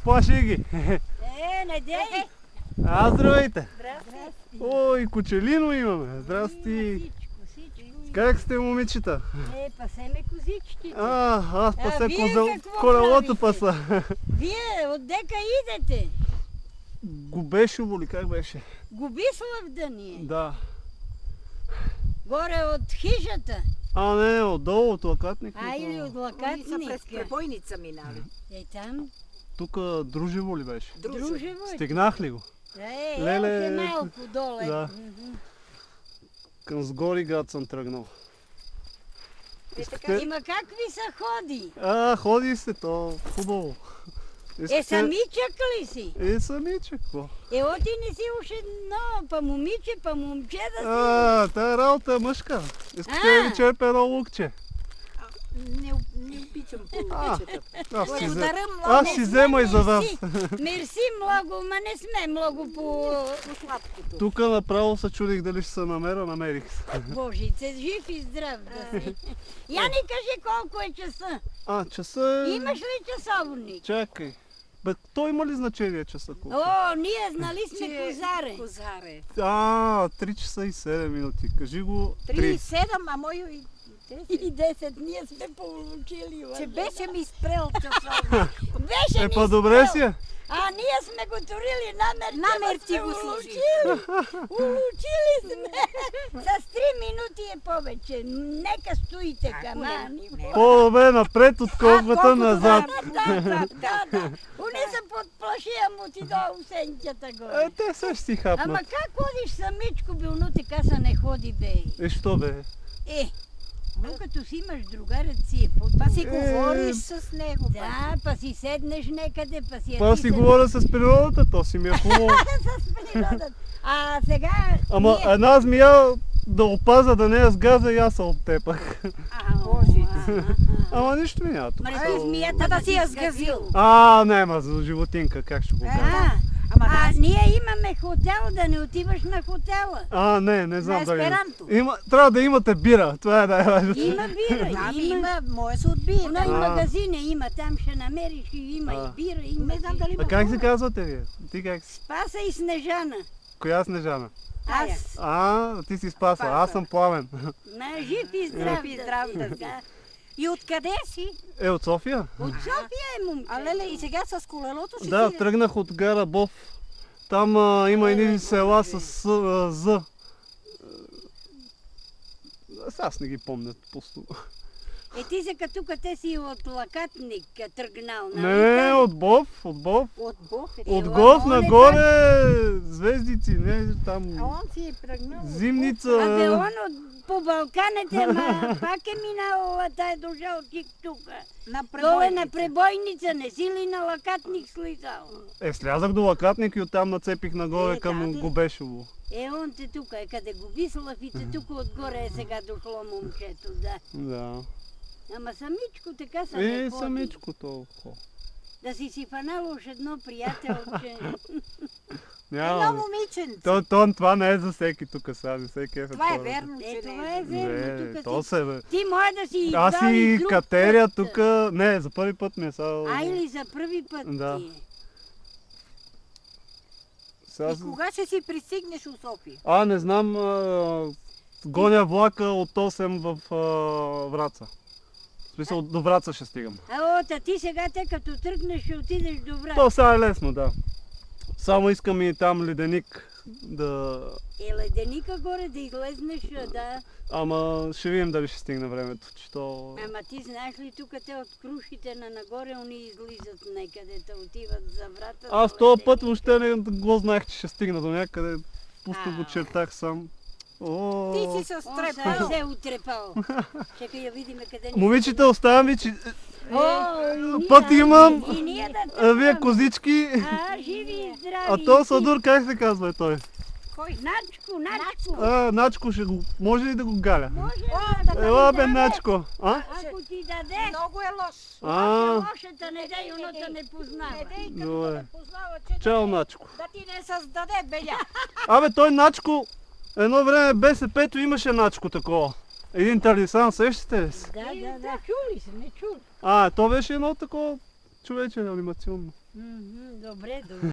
Плаши ги. Не дей! Здравейте! Здрасти! Ой, кучелино имаме. Здрасти! Всичко. Как сте, момичета? Пасеме козичките. Аз пасе вие какво колелото правите? паса. Вие отдека идете? Губешово ли, как беше? Губислав да ни е. Да. Горе от хижата. Не, отдолу от лакатник. Или от Они са лакатник. през пребойница минали. Там. Тук Дружево ли беше? Дружево е. Стигнах ли го? Леле. Още малко доле. Да. Към Сгори град съм тръгнал. Има как ви се ходи? Ходи се, то хубаво. Самичък ли си? Самичък, какво? Оти не си уж едно, па момиче, па момче да си. Тая работа е мъжка. Искате да ви черпя едно лукче? Не обичам половичета. Аз си взема и за вас. Мерси много, ма не сме много по сладкото. Тук направо се чудих дали ще се намерих се. Божице, жив и здрав да си. Я ни кажи колко е часа. Часа е... Имаш ли часовник? Чакай. То има ли значение часа колко? Ние знали сме козаре. Козаре. 3 часа и 7 минути. Кажи го 3 и 7, а мое и 10. И 10, ние сме получили. Че беше ми спрел часовник. Беше ми добре си е. Ние сме го турили намер ти го служи. Улучили сме. С 3 минути е повече. Нека стоите камани. По-добре напред, отколкото назад. Да. Уне се подплаши, ама ти до усенката горе. Те също си хапнат. Ама как ходиш самичко, билно така са не ходи, бе? Що бе? Но като си имаш другарът си е по-добре. Па си говориш с него. Да, па си седнеш некъде, па си... Па си говоря с природата, то си ми е хубаво. С природата. Сега... Ама една змия да опаза да не я сгаза и аз се оттепах. Ама нищо ми няма тук. Змията да си я сгазил. Не, за животинка, как ще го кажа? Ние имаме хотел, да не отиваш на хотела. Не знам дали. Есперанто. Трябва да имате бира, това е най-важното. Има бира, има, мое се отбие. И магазина има, там ще намериш и има и бира, има. Не знам дали има. Как се казвате вие? Ти как си? Спаса и Снежана. Коя Снежана? Аз. Ти си Спаса, аз съм Пламен. Жив и здрав. И откъде си? От София? От София е, момче. Леле, и сега с колелото си? Да, тръгнах от гара Бов. Там има едни села с З. Аз не ги помня пусто. Ти се като те си от Лакатник тръгнал, Не, от Бов. От Бог? От Гов нагоре звездици, не там. Он си е тръгнал. Зимница. Он по Балканите, пак е минал, е дошъл тук. Доле на пребойница, не си ли на Лакатник слизал? Слязах до Лакатник и оттам нацепих нагоре към Губешово. Он те тук е, къде Губислав и те тук отгоре е сега дошло момчето, Да. Ама самичко така са не ходи. Самичко толкова. Да си фанал уж едно приятелче. Едно момиченце. Това не е за всеки тук сега, не всеки е. Това е верно, че това е верно. Ти може да си аз си катеря тук. Не, за първи път ми е сега. Или за първи път да. ти е. И кога ще си пристигнеш у София? Не знам. Гоня влака от 8 в Враца. В смисъл, до Враца ще стигам. Ти сега като тръгнеш ще отидеш до Враца. То сега е лесно, да. Само искам и там леденик да... Леденика горе да излезнеш, да. Ама ще видим дали ще стигне времето, че то... Ама ти знаеш ли, тук те от крушите на нагоре, они излизат некъде, те отиват за Враца. Аз този път въобще не го знаех, че ще стигна до някъде. Пусто го чертах сам. Ти си се стрепал. Сега се е утрепал. Чакай да видим къде ни... Момичета, оставам ви, че... Път имам, вие козички. Живи и здрави. То Садур, как се казва той? Кой? Начко. Начко ще го... Може ли да го галя? Може. Ела бе, Начко. Ако ти даде. Много е лош. Лошата не дай, оното не познава. Добре. Чао, Начко. Да ти не създаде, беля. Той Начко, едно време БСП-то имаше Начко такова. Един талисан, сещате ли си? Да. Чули се, не чули. То беше едно такова човече анимационно. Добре, добре.